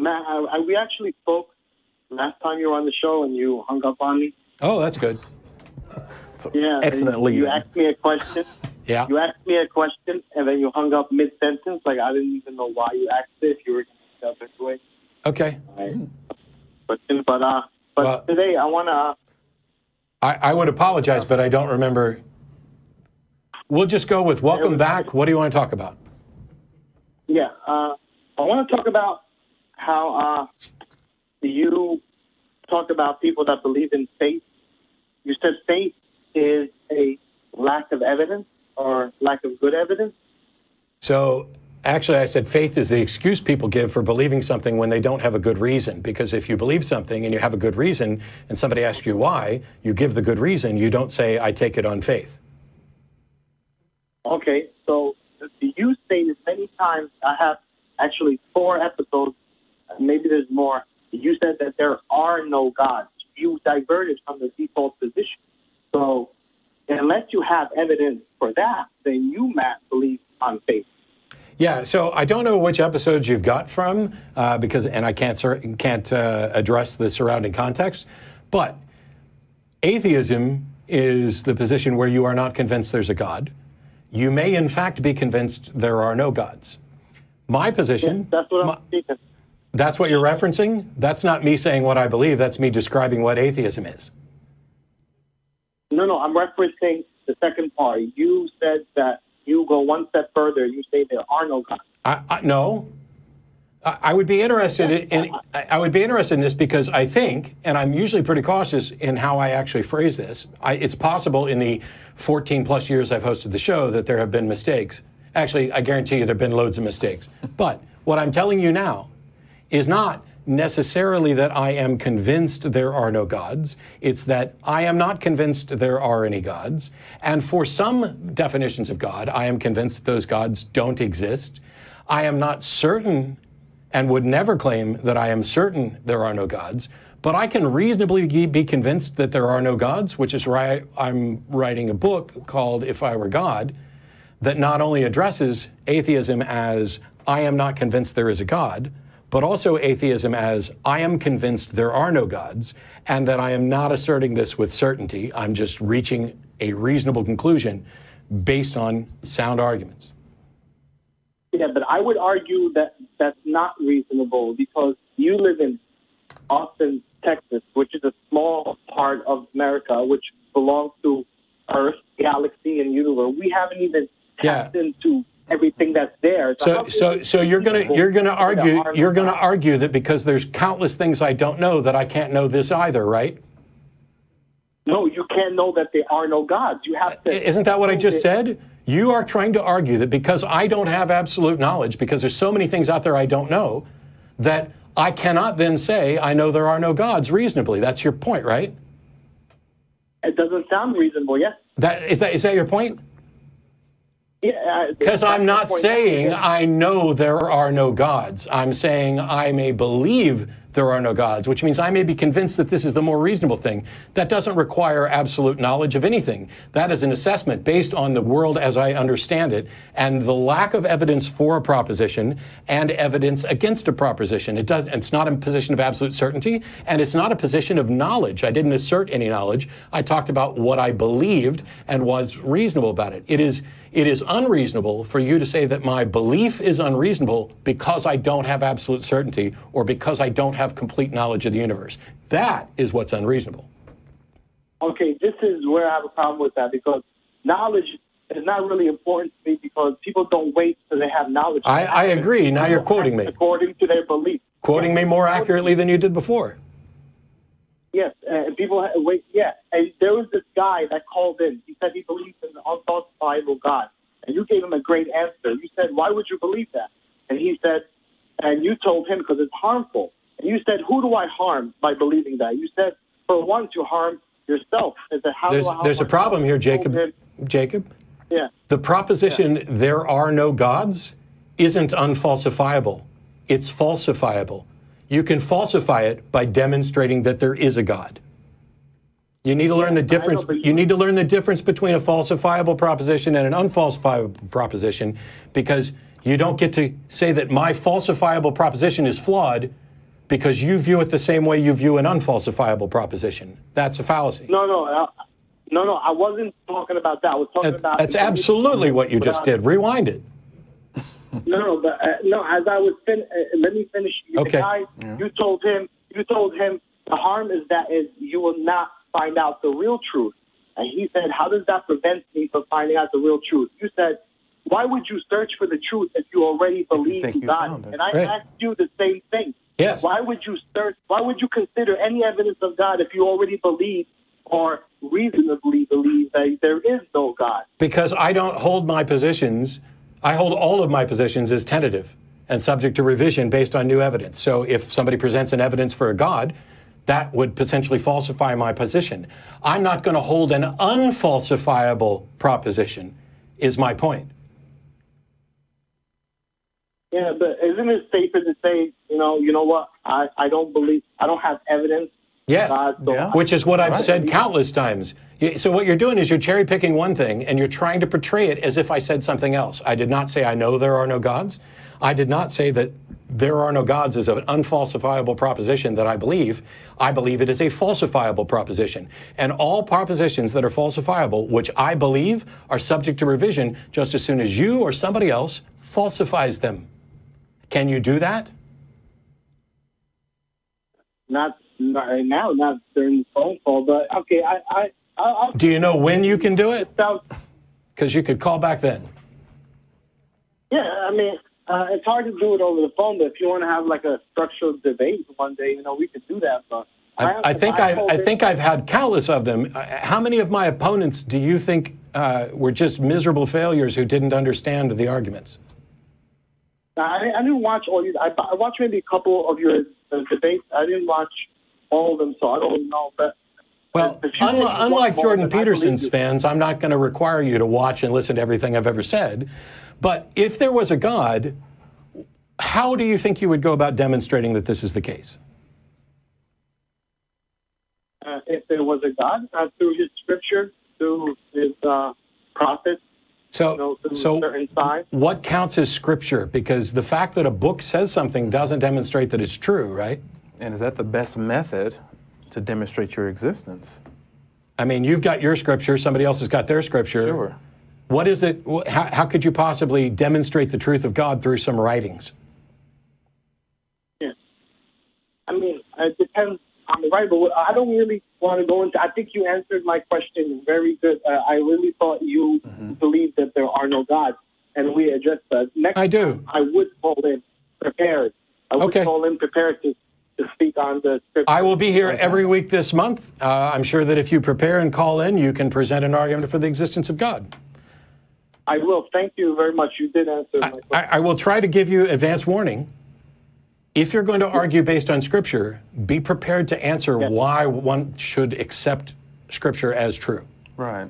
Matt, we actually spoke last time you were on the show and you hung up on me. Oh, that's good. Yeah, excellent lead. You asked me a question. Yeah. You asked me a question and then you hung up mid-sentence. Like, I didn't even know why you asked it, if you were going to this way. Okay. Right. But today I want to... I would apologize, but I don't remember. We'll just go with welcome back. What do you want to talk about? Yeah, I want to talk about how you talk about people that believe in faith. You said faith is a lack of evidence or lack of good evidence. So actually, I said faith is the excuse people give for believing something when they don't have a good reason. Because if you believe something and you have a good reason and somebody asks you why, you give the good reason. You don't say, I take it on faith. Okay, so you stated many times, I have actually 4 episodes, maybe there's more. You said that there are no gods. You diverted from the default position. So unless you have evidence for that, then you, Matt, believe on faith. Yeah, so I don't know which episodes you've got from, and I can't address the surrounding context, but atheism is the position where you are not convinced there's a God. You may, in fact, be convinced there are no gods. My position... Yes, that's what I'm speaking. That's what you're referencing? That's not me saying what I believe. That's me describing what atheism is. No, I'm referencing the second part. You said that you go one step further. You say there are no gods. No. I would be interested in this because I think, and I'm usually pretty cautious in how I actually phrase this. It's possible in the 14 plus years I've hosted the show that there have been mistakes. Actually, I guarantee you there have been loads of mistakes. But what I'm telling you now is not necessarily that I am convinced there are no gods. It's that I am not convinced there are any gods. And for some definitions of God, I am convinced those gods don't exist. I am not certain and would never claim that I am certain there are no gods, but I can reasonably be convinced that there are no gods, which is why I'm writing a book called If I Were God, that not only addresses atheism as I am not convinced there is a God, but also atheism as I am convinced there are no gods, and that I am not asserting this with certainty. I'm just reaching a reasonable conclusion based on sound arguments. Yeah, but I would argue that that's not reasonable because you live in Austin, Texas, which is a small part of America, which belongs to Earth, galaxy, and universe. We haven't even tapped into everything that's there. So you're gonna argue that because there's countless things I don't know that I can't know this either, right? No, you can't know that there are no gods. You have to. Isn't that what I just said? You are trying to argue that because I don't have absolute knowledge, because there's so many things out there I don't know, that I cannot then say I know there are no gods reasonably. That's your point, right? It doesn't sound reasonable, yes. Is that your point? Yeah, because I'm not saying I know there are no gods. I'm saying I may believe there are no gods, which means I may be convinced that this is the more reasonable thing. That doesn't require absolute knowledge of anything. That is an assessment based on the world as I understand it and the lack of evidence for a proposition and evidence against a proposition. It's not a position of absolute certainty, and it's not a position of knowledge. I didn't assert any knowledge. I talked about what I believed and was reasonable about it. It is unreasonable for you to say that my belief is unreasonable because I don't have absolute certainty or because I don't have complete knowledge of the universe. That is what's unreasonable. Okay, this is where I have a problem with that because knowledge is not really important to me because people don't wait till they have knowledge. I agree. Now you're quoting me. According to their belief. Quoting me more accurately than you did before. Yes, and people wait. Yeah, and there was this guy that called in. He said he believes in the unfalsifiable God, and you gave him a great answer. You said, "Why would you believe that?" And he said, and you told him because it's harmful. And you said, "Who do I harm by believing that?" You said, "For one, to harm yourself." And said, there's a problem here, Jacob. Yeah. The proposition "there are no gods" isn't unfalsifiable. It's falsifiable. You can falsify it by demonstrating that there is a God. You need to learn the difference. You need to learn the difference between a falsifiable proposition and an unfalsifiable proposition, because you don't get to say that my falsifiable proposition is flawed because you view it the same way you view an unfalsifiable proposition. That's a fallacy. No, I wasn't talking about that. I was talking about... That's absolutely what you just did. Rewind it. No, as I was let me finish. Okay. The guy, you told him the harm is you will not find out the real truth. And he said, how does that prevent me from finding out the real truth? You said, why would you search for the truth if you already believe in God? And I asked you the same thing. Yes. Why would you search? Why would you consider any evidence of God if you already believe or reasonably believe that there is no God? Because I don't hold my positions. I hold all of my positions as tentative and subject to revision based on new evidence. So if somebody presents an evidence for a God, that would potentially falsify my position. I'm not going to hold an unfalsifiable proposition, is my point. Yeah, but isn't it safer to say, you know what, I don't have evidence. Yes, So which is what I've said countless times. So what you're doing is you're cherry picking one thing and you're trying to portray it as if I said something else. I did not say I know there are no gods. I did not say that there are no gods as an unfalsifiable proposition that I believe. I believe it is a falsifiable proposition. And all propositions that are falsifiable, which I believe, are subject to revision just as soon as you or somebody else falsifies them. Can you do that? Not right now, not during the phone call, but okay, I'll Do you know when you can do it? Because you could call back then. Yeah, I mean, it's hard to do it over the phone, but if you want to have like a structured debate one day, we could do that. But I think I've had countless of them. How many of my opponents do you think were just miserable failures who didn't understand the arguments? I didn't watch all these. I watched maybe a couple of your debates. I didn't watch all of them, so I don't know. But well, unlike Jordan Peterson's fans, I'm not going to require you to watch and listen to everything I've ever said. But if there was a God, how do you think you would go about demonstrating that this is the case? If there was a God, through his scripture, through his prophets. So what counts as scripture? Because the fact that a book says something doesn't demonstrate that it's true, right? And is that the best method to demonstrate your existence? I mean, you've got your scripture, somebody else has got their scripture. Sure. What is it? How could you possibly demonstrate the truth of God through some writings? Yeah. I mean, it depends on the writer, but I don't really want to go into. I think you answered my question very good. I really thought you believed that there are no gods, and we addressed that. Next I do. time, I would call in prepared. I would call in prepared to speak on the scripture. I will be here every week this month. I'm sure that if you prepare and call in, you can present an argument for the existence of God. I will. Thank you very much. You did answer my question. I will try to give you advance warning. If you're going to argue based on Scripture, be prepared to answer why one should accept Scripture as true. Right.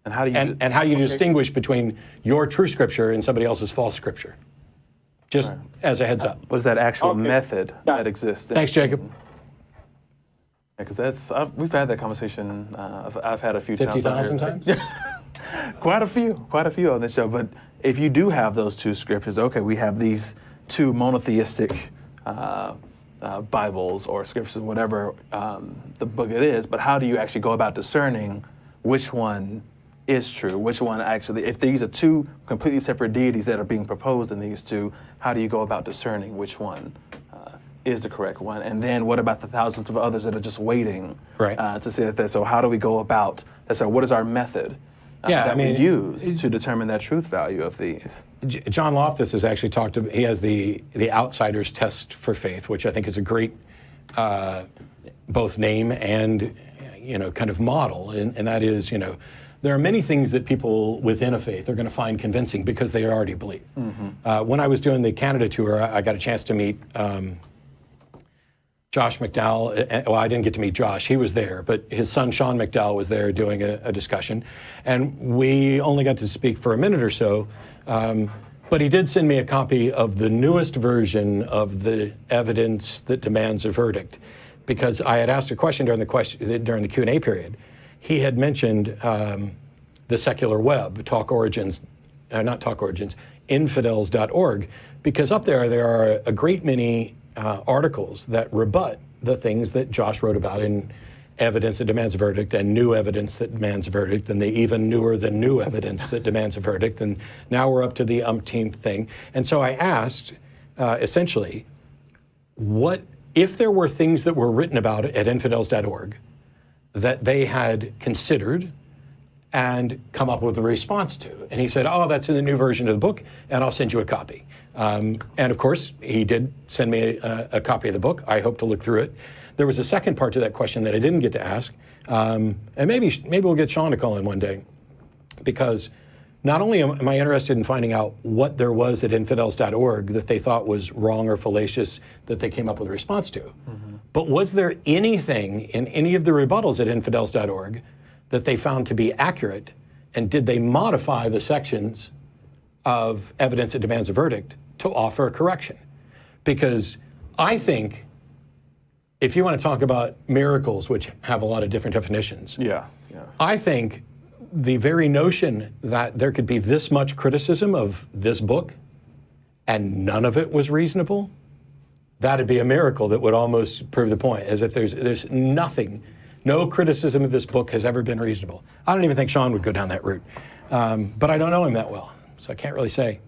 And how do you and how you distinguish between your true Scripture and somebody else's false Scripture. Just as a heads up. What is that actual method that exists? Thanks, Jacob. Because we've had that conversation. I've had a few 50,000 times. Quite a few on this show. But if you do have those two scriptures, okay, we have these two monotheistic Bibles or scriptures, whatever the book it is, but how do you actually go about discerning which one is true, which one actually, if these are two completely separate deities that are being proposed in these two, how do you go about discerning which one is the correct one? And then what about the thousands of others that are just waiting to see that? So how do we go about, so what is our method we use to determine that truth value of these? John Loftus has actually talked about, he has the outsider's test for faith, which I think is a great both name and kind of model, and that is, there are many things that people within a faith are going to find convincing because they already believe. When I was doing the Canada tour, I got a chance to meet Josh McDowell. Well, I didn't get to meet Josh. He was there, but his son, Sean McDowell, was there doing a discussion. And we only got to speak for a minute or so. But he did send me a copy of the newest version of the evidence that demands a verdict, because I had asked a question during the Q&A period. He had mentioned the secular web, infidels.org, because up there are a great many articles that rebut the things that Josh wrote about in Evidence That Demands a Verdict and New Evidence That Demands a Verdict, and the even newer than new evidence that demands a verdict, and now we're up to the umpteenth thing. And so I asked, essentially, what if there were things that were written about at infidels.org that they had considered and come up with a response to? And he said, oh, that's in the new version of the book, and I'll send you a copy. And of course, he did send me a copy of the book. I hope to look through it. There was a second part to that question that I didn't get to ask, and maybe we'll get Sean to call in one day, because not only am I interested in finding out what there was at infidels.org that they thought was wrong or fallacious that they came up with a response to, but was there anything in any of the rebuttals at infidels.org that they found to be accurate, and did they modify the sections of Evidence That Demands a Verdict to offer a correction? Because I think if you want to talk about miracles, which have a lot of different definitions, I think the very notion that there could be this much criticism of this book and none of it was reasonable, that'd be a miracle that would almost prove the point, as if there's nothing, no criticism of this book has ever been reasonable. I don't even think Sean would go down that route, but I don't know him that well, so I can't really say.